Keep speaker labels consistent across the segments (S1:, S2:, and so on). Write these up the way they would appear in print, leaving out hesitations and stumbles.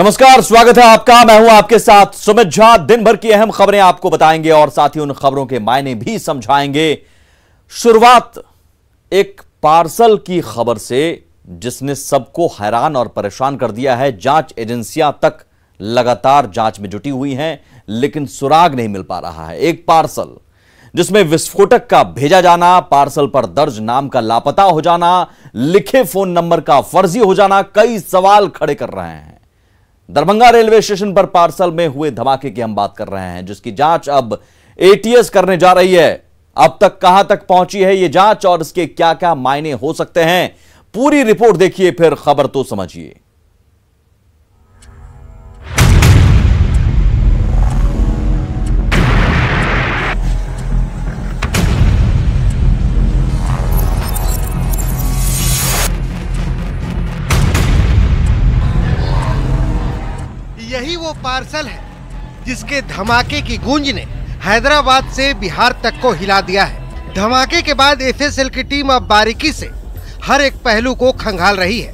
S1: नमस्कार, स्वागत है आपका। मैं हूं आपके साथ सुमित झा। दिन भर की अहम खबरें आपको बताएंगे और साथ ही उन खबरों के मायने भी समझाएंगे। शुरुआत एक पार्सल की खबर से, जिसने सबको हैरान और परेशान कर दिया है। जांच एजेंसियां तक लगातार जांच में जुटी हुई हैं, लेकिन सुराग नहीं मिल पा रहा है। एक पार्सल जिसमें विस्फोटक का भेजा जाना, पार्सल पर दर्ज नाम का लापता हो जाना, लिखे फोन नंबर का फर्जी हो जाना, कई सवाल खड़े कर रहे हैं। दरभंगा रेलवे स्टेशन पर पार्सल में हुए धमाके की हम बात कर रहे हैं, जिसकी जांच अब एटीएस करने जा रही है। अब तक कहां तक पहुंची है यह जांच और इसके क्या क्या मायने हो सकते हैं, पूरी रिपोर्ट देखिए, फिर खबर तो समझिए।
S2: यही वो पार्सल है जिसके धमाके की गूंज ने हैदराबाद से बिहार तक को हिला दिया है। धमाके के बाद एफएसएल की टीम अब बारीकी से हर एक पहलू को खंगाल रही है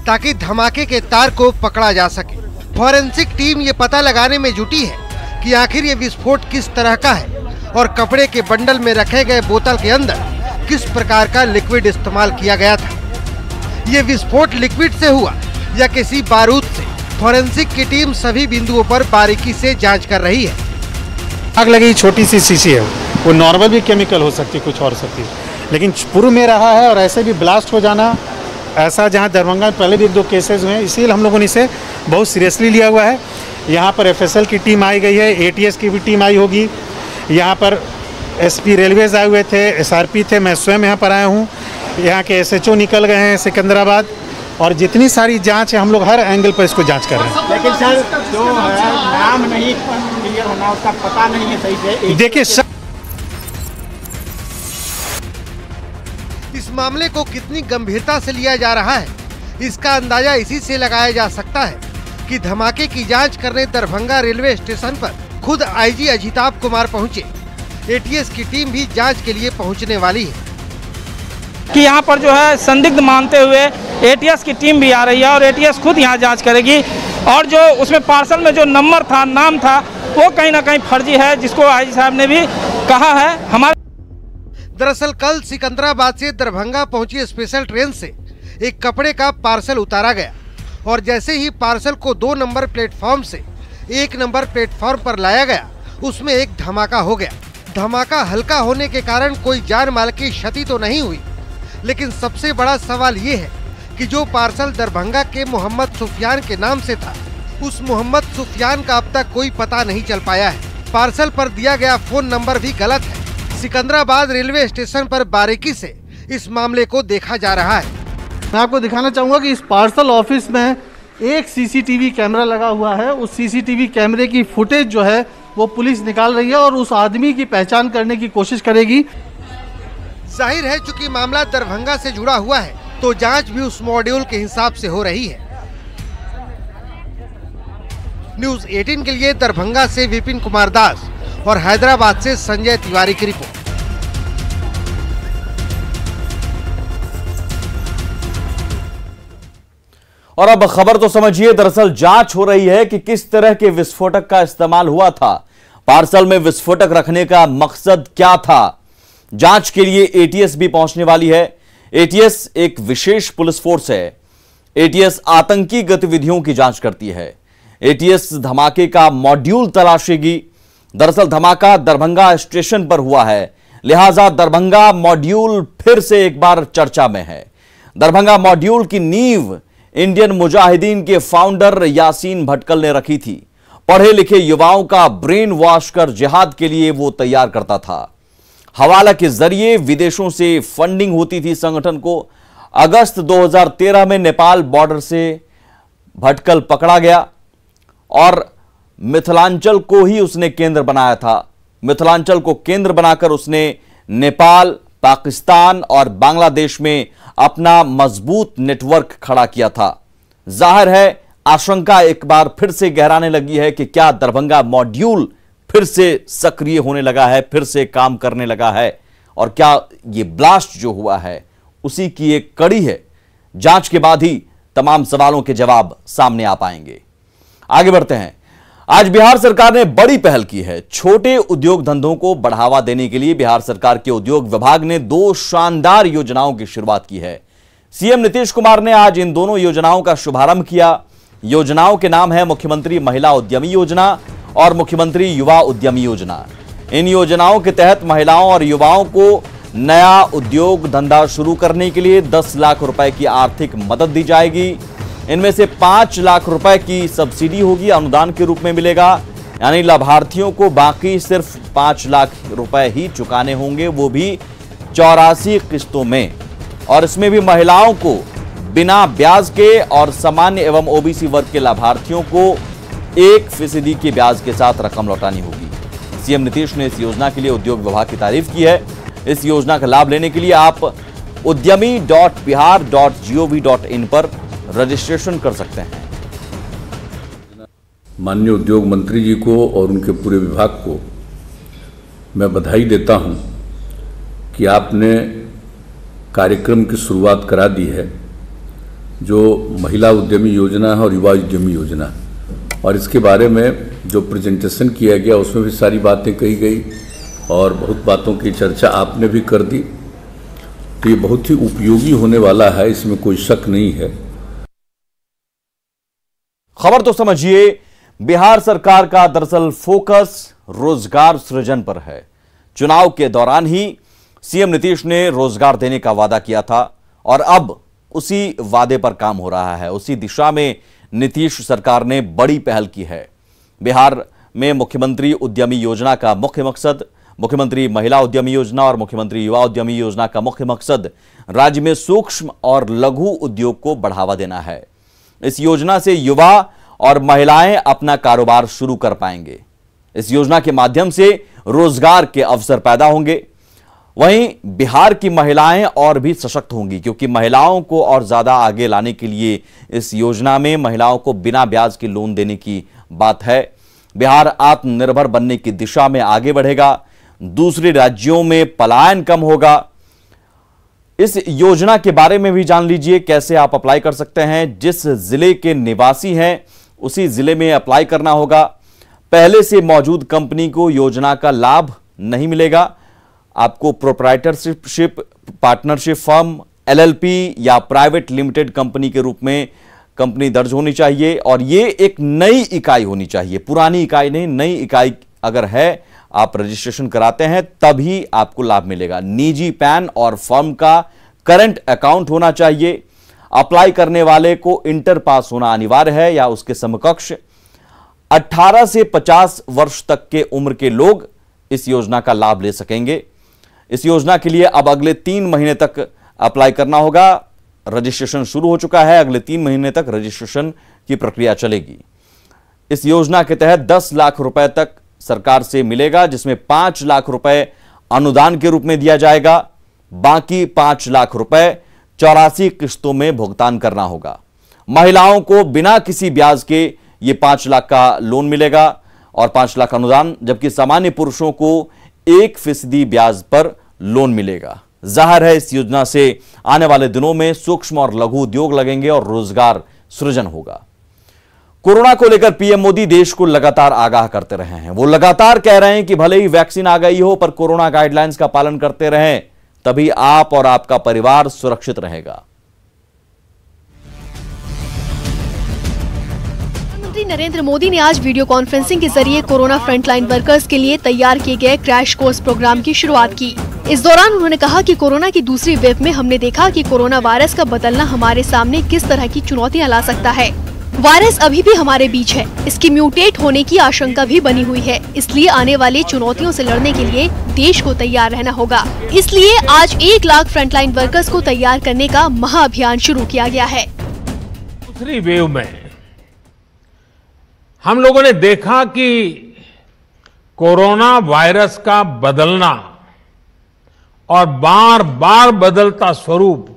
S2: ताकि धमाके के तार को पकड़ा जा सके। फॉरेंसिक टीम ये पता लगाने में जुटी है कि आखिर ये विस्फोट किस तरह का है और कपड़े के बंडल में रखे गए बोतल के अंदर किस प्रकार का लिक्विड इस्तेमाल किया गया था। ये विस्फोट लिक्विड से हुआ या किसी बारूद से, फॉरेंसिक की टीम सभी बिंदुओं पर बारीकी से जांच कर रही है।
S3: आग लगी छोटी सी शीशी है, वो नॉर्मल भी केमिकल हो सकती है, कुछ और सकती है, लेकिन पूर्व में रहा है और ऐसे भी ब्लास्ट हो जाना, ऐसा जहां दरभंगा में पहले भी 2 केसेस हुए हैं, इसीलिए हम लोगों ने इसे बहुत सीरियसली लिया हुआ है। यहाँ पर एफएसएल की टीम आई गई है, एटीएस की भी टीम आई होगी, यहाँ पर एसपी रेलवेज आए हुए थे, एसआरपी थे, मैं स्वयं यहाँ पर आया हूँ, यहाँ के एसएचओ निकल गए हैं सिकंदराबाद, और जितनी सारी जांच है हम लोग हर एंगल पर इसको जांच कर रहे हैं।
S4: लेकिन सर जो है नाम नहीं क्लियर होना, उसका पता नहीं है सही से।
S3: देखिए
S2: इस मामले को कितनी गंभीरता से लिया जा रहा है, इसका अंदाजा इसी से लगाया जा सकता है कि धमाके की जांच करने दरभंगा रेलवे स्टेशन पर खुद आईजी अजिताभ कुमार पहुंचे। एटीएस की टीम भी जांच के लिए पहुंचने वाली है
S5: कि यहाँ पर जो है संदिग्ध मानते हुए एटीएस की टीम भी आ रही है और एटीएस खुद यहाँ जांच करेगी। और जो उसमें पार्सल में जो नंबर था, नाम था, वो कहीं ना कहीं फर्जी है, जिसको आईजी साहब ने भी कहा है। हमारे
S2: दरअसल कल सिकंदराबाद से दरभंगा पहुंची स्पेशल ट्रेन से एक कपड़े का पार्सल उतारा गया और जैसे ही पार्सल को 2 नंबर प्लेटफॉर्म से 1 नंबर प्लेटफॉर्म पर लाया गया, उसमें एक धमाका हो गया। धमाका हल्का होने के कारण कोई जान माल की क्षति तो नहीं हुई, लेकिन सबसे बड़ा सवाल ये है कि जो पार्सल दरभंगा के मोहम्मद सुफियान के नाम से था, उस मोहम्मद सुफियान का अब तक कोई पता नहीं चल पाया है। पार्सल पर दिया गया फोन नंबर भी गलत है। सिकंदराबाद रेलवे स्टेशन पर बारीकी से इस मामले को देखा जा रहा है।
S6: मैं आपको दिखाना चाहूँगा कि इस पार्सल ऑफिस में एक सीसीटीवी कैमरा लगा हुआ है। उस सीसीटीवी कैमरे की फुटेज जो है वो पुलिस निकाल रही है और उस आदमी की पहचान करने की कोशिश करेगी।
S2: जाहिर है चूंकि मामला दरभंगा से जुड़ा हुआ है, तो जांच भी उस मॉड्यूल के हिसाब से हो रही है। न्यूज़ 18 के लिए दरभंगा से विपिन कुमार दास और हैदराबाद से संजय तिवारी की रिपोर्ट।
S1: और अब खबर तो समझिए। दरअसल जांच हो रही है कि किस तरह के विस्फोटक का इस्तेमाल हुआ था। पार्सल में विस्फोटक रखने का मकसद क्या था? जांच के लिए एटीएस भी पहुंचने वाली है। एटीएस एक विशेष पुलिस फोर्स है। एटीएस आतंकी गतिविधियों की जांच करती है। एटीएस धमाके का मॉड्यूल तलाशेगी। दरअसल धमाका दरभंगा स्टेशन पर हुआ है, लिहाजा दरभंगा मॉड्यूल फिर से एक बार चर्चा में है। दरभंगा मॉड्यूल की नींव इंडियन मुजाहिदीन के फाउंडर यासीन भटकल ने रखी थी। पढ़े लिखे युवाओं का ब्रेन वॉश कर जिहाद के लिए वो तैयार करता था। हवाला के जरिए विदेशों से फंडिंग होती थी संगठन को। अगस्त 2013 में नेपाल बॉर्डर से भटकल पकड़ा गया और मिथिलांचल को ही उसने केंद्र बनाया था। मिथिलांचल को केंद्र बनाकर उसने नेपाल, पाकिस्तान और बांग्लादेश में अपना मजबूत नेटवर्क खड़ा किया था। जाहिर है आशंका एक बार फिर से गहराने लगी है कि क्या दरभंगा मॉड्यूल फिर से सक्रिय होने लगा है, फिर से काम करने लगा है, और क्या ये ब्लास्ट जो हुआ है उसी की एक कड़ी है। जांच के बाद ही तमाम सवालों के जवाब सामने आ पाएंगे। आगे बढ़ते हैं। आज बिहार सरकार ने बड़ी पहल की है। छोटे उद्योग धंधों को बढ़ावा देने के लिए बिहार सरकार के उद्योग विभाग ने 2 शानदार योजनाओं की शुरुआत की है। सीएम नीतीश कुमार ने आज इन दोनों योजनाओं का शुभारंभ किया। योजनाओं के नाम है मुख्यमंत्री महिला उद्यमी योजना और मुख्यमंत्री युवा उद्यमी योजना। इन योजनाओं के तहत महिलाओं और युवाओं को नया उद्योग धंधा शुरू करने के लिए 10 लाख रुपए की आर्थिक मदद दी जाएगी। इनमें से 5 लाख रुपए की सब्सिडी होगी, अनुदान के रूप में मिलेगा, यानी लाभार्थियों को बाकी सिर्फ 5 लाख रुपए ही चुकाने होंगे, वो भी 84 किस्तों में। और इसमें भी महिलाओं को बिना ब्याज के और सामान्य एवं ओबीसी वर्ग के लाभार्थियों को 1% के ब्याज के साथ रकम लौटानी होगी। सीएम नीतीश ने इस योजना के लिए उद्योग विभाग की तारीफ की है। इस योजना का लाभ लेने के लिए आप udyami.bihar.gov.in पर रजिस्ट्रेशन कर सकते हैं।
S7: माननीय उद्योग मंत्री जी को और उनके पूरे विभाग को मैं बधाई देता हूं कि आपने कार्यक्रम की शुरुआत करा दी है, जो महिला उद्यमी योजना है और युवा उद्यमी योजना है। और इसके बारे में जो प्रेजेंटेशन किया गया उसमें भी सारी बातें कही गई और बहुत बातों की चर्चा आपने भी कर दी। तो ये बहुत ही उपयोगी होने वाला है, इसमें कोई शक नहीं है।
S1: खबर तो समझिए, बिहार सरकार का दरअसल फोकस रोजगार सृजन पर है। चुनाव के दौरान ही सीएम नीतीश ने रोजगार देने का वादा किया था और अब उसी वादे पर काम हो रहा है। उसी दिशा में नीतीश सरकार ने बड़ी पहल की है। बिहार में मुख्यमंत्री उद्यमी योजना का मुख्य मकसद, मुख्यमंत्री महिला उद्यमी योजना और मुख्यमंत्री युवा उद्यमी योजना का मुख्य मकसद राज्य में सूक्ष्म और लघु उद्योग को बढ़ावा देना है। इस योजना से युवा और महिलाएं अपना कारोबार शुरू कर पाएंगे। इस योजना के माध्यम से रोजगार के अवसर पैदा होंगे। वहीं बिहार की महिलाएं और भी सशक्त होंगी, क्योंकि महिलाओं को और ज्यादा आगे लाने के लिए इस योजना में महिलाओं को बिना ब्याज के लोन देने की बात है। बिहार आत्मनिर्भर बनने की दिशा में आगे बढ़ेगा। दूसरे राज्यों में पलायन कम होगा। इस योजना के बारे में भी जान लीजिए, कैसे आप अप्लाई कर सकते हैं। जिस जिले के निवासी हैं उसी जिले में अप्लाई करना होगा। पहले से मौजूद कंपनी को योजना का लाभ नहीं मिलेगा। आपको प्रोप्राइटरशिप, पार्टनरशिप फर्म, एलएलपी या प्राइवेट लिमिटेड कंपनी के रूप में कंपनी दर्ज होनी चाहिए और ये एक नई इकाई होनी चाहिए, पुरानी इकाई नहीं। नई इकाई अगर है, आप रजिस्ट्रेशन कराते हैं तभी आपको लाभ मिलेगा। निजी पैन और फर्म का करंट अकाउंट होना चाहिए। अप्लाई करने वाले को इंटर पास होना अनिवार्य है या उसके समकक्ष। 18 से 50 वर्ष तक के उम्र के लोग इस योजना का लाभ ले सकेंगे। इस योजना के लिए अब अगले 3 महीने तक अप्लाई करना होगा। रजिस्ट्रेशन शुरू हो चुका है, अगले 3 महीने तक रजिस्ट्रेशन की प्रक्रिया चलेगी। इस योजना के तहत 10 लाख रुपए तक सरकार से मिलेगा, जिसमें 5 लाख रुपए अनुदान के रूप में दिया जाएगा। बाकी 5 लाख रुपए 84 किस्तों में भुगतान करना होगा। महिलाओं को बिना किसी ब्याज के ये 5 लाख का लोन मिलेगा और 5 लाख अनुदान, जबकि सामान्य पुरुषों को 1% ब्याज पर लोन मिलेगा। जाहिर है इस योजना से आने वाले दिनों में सूक्ष्म और लघु उद्योग लगेंगे और रोजगार सृजन होगा। कोरोना को लेकर पीएम मोदी देश को लगातार आगाह करते रहे हैं। वो लगातार कह रहे हैं कि भले ही वैक्सीन आ गई हो, पर कोरोना गाइडलाइंस का पालन करते रहें, तभी आप और आपका परिवार सुरक्षित रहेगा।
S8: प्रधानमंत्री नरेंद्र मोदी ने आज वीडियो कॉन्फ्रेंसिंग के जरिए कोरोना फ्रंटलाइन वर्कर्स के लिए तैयार किए गए क्रैश कोर्स प्रोग्राम की शुरुआत की। इस दौरान उन्होंने कहा कि कोरोना की दूसरी वेव में हमने देखा कि कोरोना वायरस का बदलना हमारे सामने किस तरह की चुनौतियां ला सकता है। वायरस अभी भी हमारे बीच है, इसकी म्यूटेट होने की आशंका भी बनी हुई है। इसलिए आने वाली चुनौतियों से लड़ने के लिए देश को तैयार रहना होगा। इसलिए आज 1 लाख फ्रंटलाइन वर्कर्स को तैयार करने का महाअभियान शुरू किया गया है।
S9: दूसरी वेव में हम लोगों ने देखा कि कोरोना वायरस का बदलना और बार बार बदलता स्वरूप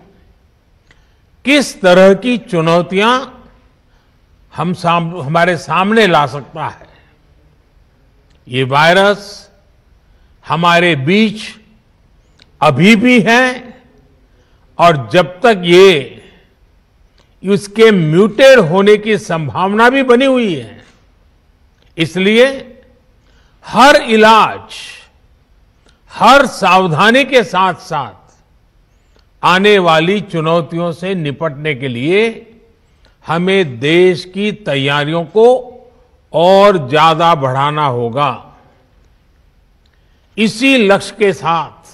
S9: किस तरह की चुनौतियां हमारे सामने ला सकता है। ये वायरस हमारे बीच अभी भी है और जब तक ये उसके म्यूटेट होने की संभावना भी बनी हुई है, इसलिए हर इलाज, हर सावधानी के साथ साथ आने वाली चुनौतियों से निपटने के लिए हमें देश की तैयारियों को और ज्यादा बढ़ाना होगा। इसी लक्ष्य के साथ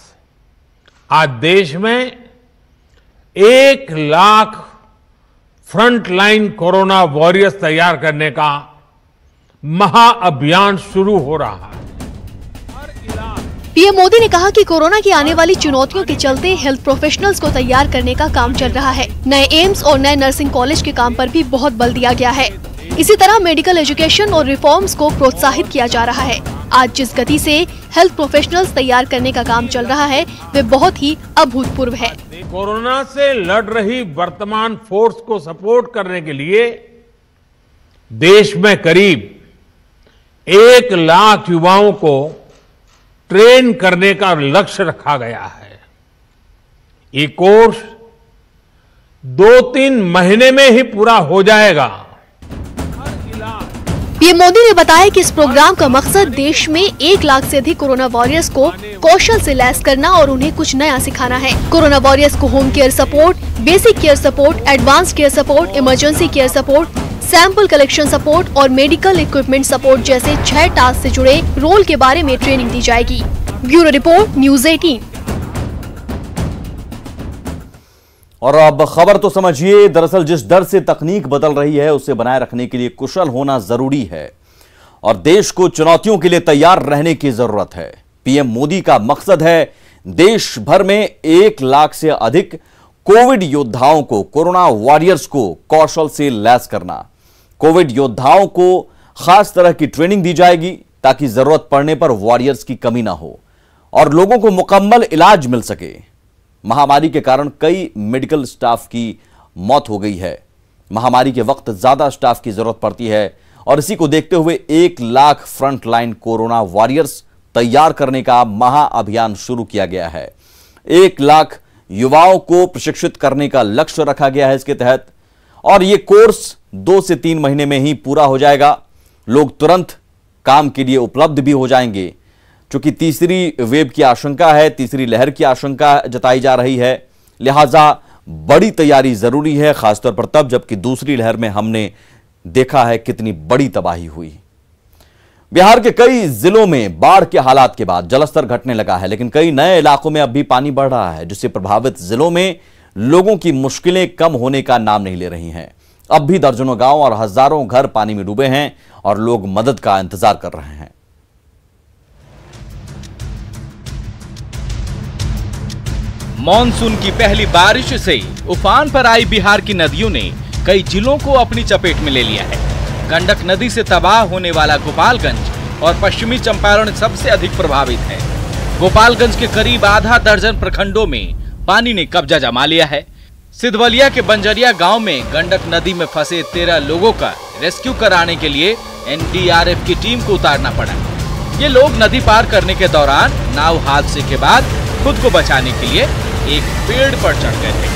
S9: आज देश में 1 लाख फ्रंटलाइन कोरोना वॉरियर्स तैयार करने का महाअभियान शुरू हो रहा है।
S8: पीएम मोदी ने कहा कि कोरोना की आने वाली चुनौतियों के चलते हेल्थ प्रोफेशनल्स को तैयार करने का काम चल रहा है। नए एम्स और नए नर्सिंग कॉलेज के काम पर भी बहुत बल दिया गया है। इसी तरह मेडिकल एजुकेशन और रिफॉर्म्स को प्रोत्साहित किया जा रहा है। आज जिस गति से हेल्थ प्रोफेशनल्स तैयार करने का काम चल रहा है वे बहुत ही अभूतपूर्व है।
S9: कोरोना से लड़ रही वर्तमान फोर्स को सपोर्ट करने के लिए देश में करीब 1 लाख युवाओं को ट्रेन करने का लक्ष्य रखा गया है। ये कोर्स 2-3 महीने में ही पूरा हो जाएगा।
S8: पीएम मोदी ने बताया कि इस प्रोग्राम का मकसद देश में 1 लाख से अधिक कोरोना वॉरियर्स को कौशल से लैस करना और उन्हें कुछ नया सिखाना है। कोरोना वॉरियर्स को home care support, basic care support, advance care support, emergency care support, sample collection support और मेडिकल इक्विपमेंट सपोर्ट जैसे 6 टास्क से जुड़े रोल के बारे में ट्रेनिंग दी जाएगी। Bureau report, news 18।
S1: और अब खबर तो समझिए, दरअसल जिस दर से तकनीक बदल रही है उसे बनाए रखने के लिए कुशल होना जरूरी है और देश को चुनौतियों के लिए तैयार रहने की जरूरत है। पीएम मोदी का मकसद है देश भर में 1 लाख से अधिक कोविड योद्धाओं को, कोरोना वॉरियर्स को कौशल से लैस करना। कोविड योद्धाओं को खास तरह की ट्रेनिंग दी जाएगी ताकि जरूरत पड़ने पर वॉरियर्स की कमी ना हो और लोगों को मुकम्मल इलाज मिल सके। महामारी के कारण कई मेडिकल स्टाफ की मौत हो गई है। महामारी के वक्त ज्यादा स्टाफ की जरूरत पड़ती है और इसी को देखते हुए 1 लाख फ्रंटलाइन कोरोना वॉरियर्स तैयार करने का महाअभियान शुरू किया गया है। 1 लाख युवाओं को प्रशिक्षित करने का लक्ष्य रखा गया है इसके तहत और यह कोर्स 2 से 3 महीने में ही पूरा हो जाएगा। लोग तुरंत काम के लिए उपलब्ध भी हो जाएंगे। चूंकि तीसरी वेव की आशंका है, तीसरी लहर की आशंका जताई जा रही है, लिहाजा बड़ी तैयारी जरूरी है, खासतौर पर तब जबकि दूसरी लहर में हमने देखा है कितनी बड़ी तबाही हुई। बिहार के कई जिलों में बाढ़ के हालात के बाद जलस्तर घटने लगा है, लेकिन कई नए इलाकों में अब भी पानी बढ़ रहा है, जिससे प्रभावित जिलों में लोगों की मुश्किलें कम होने का नाम नहीं ले रही हैं। अब भी दर्जनों गांव और हजारों घर पानी में डूबे हैं और लोग मदद का इंतजार कर रहे हैं।
S10: मॉनसून की पहली बारिश से उफान पर आई बिहार की नदियों ने कई जिलों को अपनी चपेट में ले लिया है। गंडक नदी से तबाह होने वाला गोपालगंज और पश्चिमी चंपारण सबसे अधिक प्रभावित है। गोपालगंज के करीब आधा दर्जन प्रखंडों में पानी ने कब्जा जमा लिया है। सिधवलिया के बंजरिया गांव में गंडक नदी में फंसे 13 लोगों का रेस्क्यू कराने के लिए एनडीआरएफ की टीम को उतारना पड़ा। ये लोग नदी पार करने के दौरान नाव हादसे के बाद खुद को बचाने के लिए एक पेड़ पर चढ़ गए थे।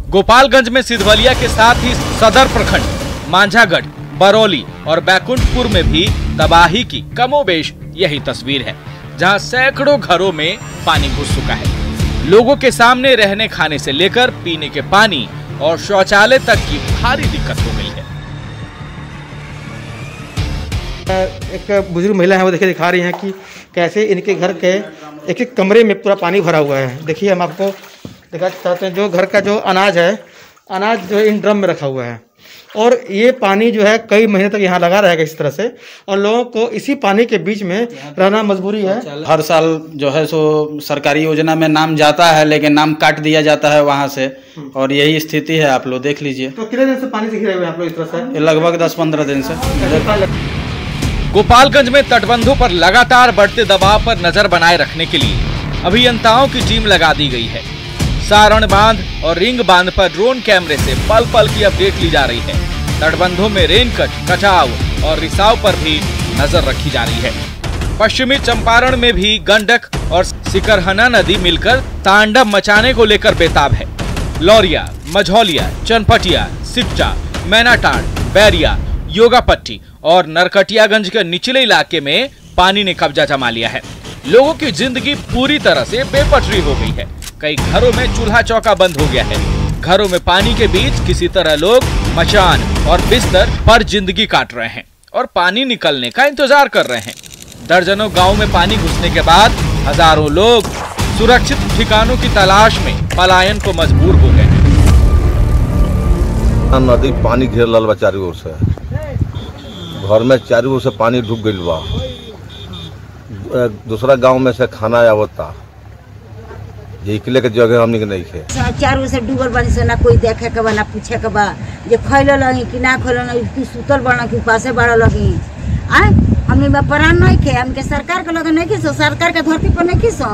S10: गोपालगंज में सिधवलिया के साथ ही सदर प्रखंड, मांझागढ़, बरौली और बैकुंठपुर में भी तबाही की कमोबेश यही तस्वीर है, जहां सैकड़ों घरों में पानी घुस चुका है। लोगों के सामने रहने खाने से लेकर पीने के पानी और शौचालय तक की भारी दिक्कत हो गई है।
S11: एक बुजुर्ग महिला है, वो देखिए दिखा रही हैं कि कैसे इनके घर के एक एक कमरे में पूरा पानी भरा हुआ है। देखिए हम आपको दिखा चाहते हैं, जो घर का जो अनाज है, अनाज जो है इन ड्रम में रखा हुआ है और ये पानी जो है कई महीने तक यहाँ लगा रहेगा इस तरह से और लोगों को इसी पानी के बीच में रहना मजबूरी है।
S12: हर साल जो है सो सरकारी योजना में नाम जाता है, लेकिन नाम काट दिया जाता है वहाँ से और यही स्थिति है। आप लोग देख लीजिए।
S11: तो कितने दिन से पानी से घिरे हुए हैं आप लोग इस तरह से?
S12: लगभग 10-15 दिन से।
S10: गोपालगंज में तटबंधों पर लगातार बढ़ते दबाव पर नजर बनाए रखने के लिए अभियंताओं की टीम लगा दी गई है। सारण बांध और रिंग बांध पर ड्रोन कैमरे से पल पल की अपडेट ली जा रही है। तटबंधों में रेनकट, कटाव और रिसाव पर भी नजर रखी जा रही है। पश्चिमी चंपारण में भी गंडक और सिकरहना नदी मिलकर तांडव मचाने को लेकर बेताब है। लौरिया, मझौलिया, चनपटिया, सिपचा, मैनाटांड, बैरिया, योगापट्टी और नरकटियागंज के निचले इलाके में पानी ने कब्जा जमा लिया है। लोगों की जिंदगी पूरी तरह से बेपटरी हो गई है। कई घरों में चूल्हा चौका बंद हो गया है। घरों में पानी के बीच किसी तरह लोग मचान और बिस्तर पर जिंदगी काट रहे हैं और पानी निकलने का इंतजार कर रहे हैं। दर्जनों गाँव में पानी घुसने के बाद हजारों लोग सुरक्षित ठिकानों की तलाश में पलायन को मजबूर हो गए हैं।
S13: नदी पानी घेर लल बा चारों ओर से, घर में चारों ओर से पानी ढुक गई बा। दूसरा गांव में से खाना आवता, निकले के जगह हमनी के नहीं थे।
S14: चारों से डूबल बनी से, ना कोई देखे के बा ना पूछे के बा, जे खैले लगी कि ना खैले लगी कि सुतल बना कि पासे बड़ा लगी। आए हमनी में प्राण नहीं खे, हमके सरकार के लगे नहीं किसो, सरकार के धरती पर नहीं किसो।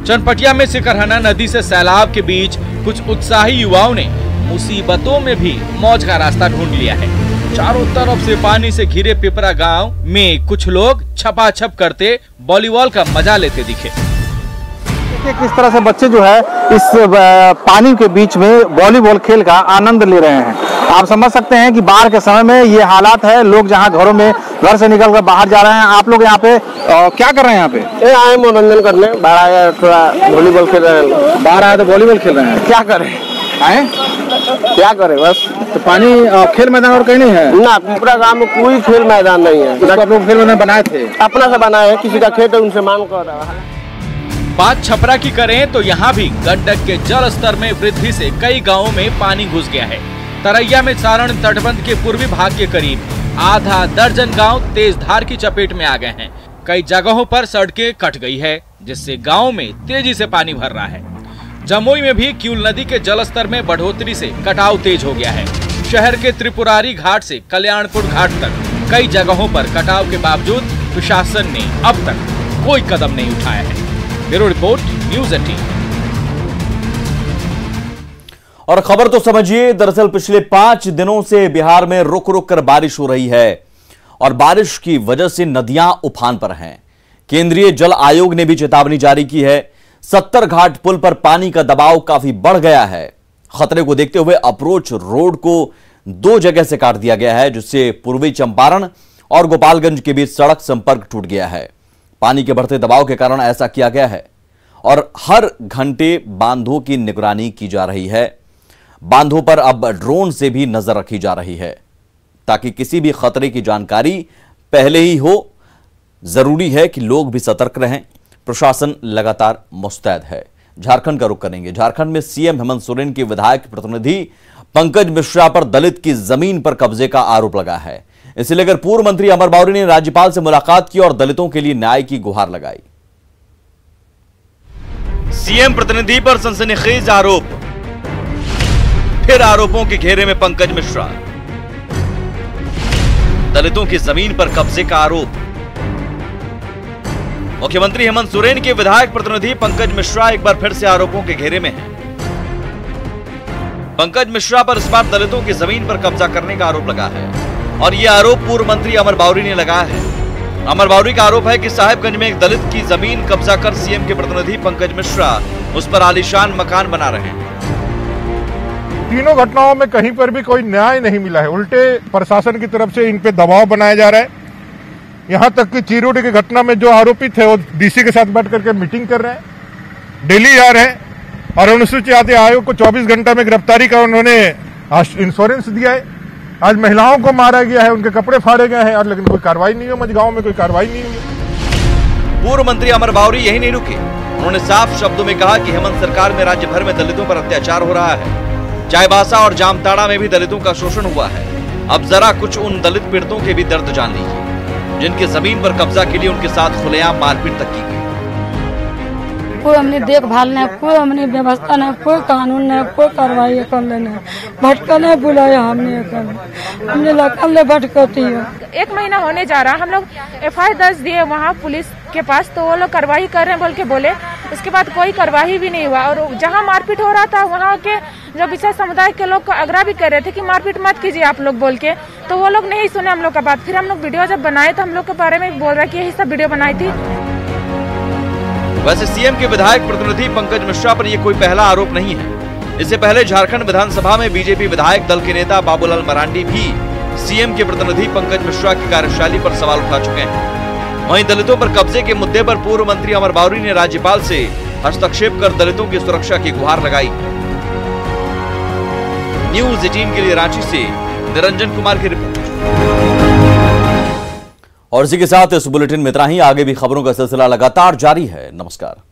S10: चनपटिया में सिकरहना नदी से सैलाब के बीच कुछ उत्साही युवाओं ने मुसीबतों में भी मौज का रास्ता ढूंढ लिया है। चारों तरफ से पानी से घिरे पिपरा गांव में कुछ लोग छपाछप करते वॉलीबॉल का मजा लेते दिखे।
S15: देखिए किस तरह से बच्चे जो है इस पानी के बीच में वॉलीबॉल खेल का आनंद ले रहे हैं। आप समझ सकते हैं कि बाढ़ के समय में ये हालात है। लोग जहां घरों में घर से निकलकर बाहर जा रहे हैं। आप लोग यहाँ पे क्या कर रहे हैं? यहाँ पे
S16: ये आए मनोरंजन करने, बाहर आया थोड़ा वॉलीबॉल खेल रहे हैं।
S15: बाहर आए तो वॉलीबॉल खेल रहे हैं। क्या करें आए, क्या करें बस। तो पानी खेल मैदान और कहीं नहीं है
S16: ना, पूरा गाँव में कोई खेल मैदान नहीं है।
S15: तो आप लोग खेल मैदान बनाए थे?
S16: अपना से बनाए, किसी का खेत है उनसे मांग कर रहा है।
S10: बात छपरा की करें तो यहाँ भी गंडक के जल स्तर में वृद्धि से कई गांवों में पानी घुस गया है। तरैया में सारण तटबंध के पूर्वी भाग के करीब आधा दर्जन गांव तेज धार की चपेट में आ गए हैं। कई जगहों पर सड़कें कट गई है, जिससे गांव में तेजी से पानी भर रहा है। जमुई में भी क्यूल नदी के जलस्तर में बढ़ोतरी से कटाव तेज हो गया है। शहर के त्रिपुरारी घाट से कल्याणपुर घाट तक कई जगहों पर कटाव के बावजूद प्रशासन ने अब तक कोई कदम नहीं उठाया है। Bureau report, news 18।
S1: और खबर तो समझिए, दरअसल पिछले 5 दिनों से बिहार में रुक रुक कर बारिश हो रही है और बारिश की वजह से नदियां उफान पर हैं। केंद्रीय जल आयोग ने भी चेतावनी जारी की है। 70 घाट पुल पर पानी का दबाव काफी बढ़ गया है। खतरे को देखते हुए अप्रोच रोड को 2 जगह से काट दिया गया है, जिससे पूर्वी चंपारण और गोपालगंज के बीच सड़क संपर्क टूट गया है। पानी के बढ़ते दबाव के कारण ऐसा किया गया है और हर घंटे बांधों की निगरानी की जा रही है। बांधों पर अब ड्रोन से भी नजर रखी जा रही है ताकि किसी भी खतरे की जानकारी पहले ही हो। जरूरी है कि लोग भी सतर्क रहें। प्रशासन लगातार मुस्तैद है। झारखंड का रुख करेंगे। झारखंड में सीएम हेमंत सोरेन के विधायक प्रतिनिधि पंकज मिश्रा पर दलित की जमीन पर कब्जे का आरोप लगा है। इसे लेकर पूर्व मंत्री अमर बावरी ने राज्यपाल से मुलाकात की और दलितों के लिए न्याय की गुहार लगाई।
S10: सीएम प्रतिनिधि पर सनसनीखेज आरोप, फिर आरोपों के घेरे में पंकज मिश्रा। दलितों की जमीन पर कब्जे का आरोप। मुख्यमंत्री हेमंत सोरेन के विधायक प्रतिनिधि पंकज मिश्रा एक बार फिर से आरोपों के घेरे में हैं। पंकज मिश्रा पर इस बार दलितों की जमीन पर कब्जा करने का आरोप लगा है और यह आरोप पूर्व मंत्री अमर बावरी ने लगाया है। अमर बावरी का आरोप है कि साहिबगंज में एक दलित की जमीन कब्जा कर सीएम के प्रतिनिधि पंकज मिश्रा उस पर आलीशान मकान बना रहे हैं।
S17: तीनों घटनाओं में कहीं पर भी कोई न्याय नहीं मिला है। उल्टे प्रशासन की तरफ से इन पे दबाव बनाया जा रहा है। यहाँ तक कि चिरोडी की घटना में जो आरोपित थे वो डीसी के साथ बैठ करके मीटिंग कर रहे हैं, दिल्ली जा रहे हैं और अनुसूचित जाति आयोग को 24 घंटा में गिरफ्तारी का उन्होंने इंश्योरेंस दिया है। आज महिलाओं को मारा गया है, उनके कपड़े फाड़े गए हैं और लेकिन कोई कार्रवाई नहीं हुई। गाँव में कोई कार्रवाई नहीं हुई।
S10: पूर्व मंत्री अमर बावरी यही नहीं रुके। उन्होंने साफ शब्दों में कहा कि हेमंत सरकार में राज्य भर में दलितों पर अत्याचार हो रहा है। चाईबासा और जामताड़ा में भी दलितों का शोषण हुआ है। अब जरा कुछ उन दलित पीड़ितों के भी दर्द जान लीजिए जिनकी जमीन पर कब्जा के लिए उनके साथ खुलेआम मारपीट तक की गई।
S18: कोई हमने देखभाल नहीं, कोई हमने व्यवस्था नहीं, कोई कानून नहीं, कोई कार्रवाई कर लेना भटकने बुलाया हमने लकल भटकती है।
S19: 1 महीना होने जा रहा, हम लोग FIR दर्ज दिए वहाँ पुलिस के पास, तो वो लोग कार्रवाई कर रहे हैं बोल के बोले। उसके बाद कोई कार्रवाई भी नहीं हुआ और जहाँ मारपीट हो रहा था वहाँ के जो विशेष समुदाय के लोग आग्रह भी कर रहे थे कि मारपीट मत कीजिए आप लोग बोल के, तो वो लोग नहीं सुने हम लोग का बात। फिर हम लोग वीडियो जब बनाए तो हम लोग के बारे में बोल रहे कि यही सब वीडियो बनाई थी। वैसे सीएम के विधायक प्रतिनिधि पंकज मिश्रा पर यह कोई पहला आरोप नहीं है।
S1: इससे पहले झारखंड विधानसभा में बीजेपी विधायक दल के नेता बाबूलाल मरांडी भी सीएम के प्रतिनिधि पंकज मिश्रा की कार्यशैली पर सवाल उठा चुके हैं। वहीं दलितों पर कब्जे के मुद्दे पर पूर्व मंत्री अमर बावरी ने राज्यपाल से हस्तक्षेप कर दलितों की सुरक्षा की गुहार लगाई। न्यूज़ 18 के लिए रांची से निरंजन कुमार की रिपोर्ट। और इसी के साथ इस बुलेटिन में इतना ही। आगे भी खबरों का सिलसिला लगातार जारी है। नमस्कार।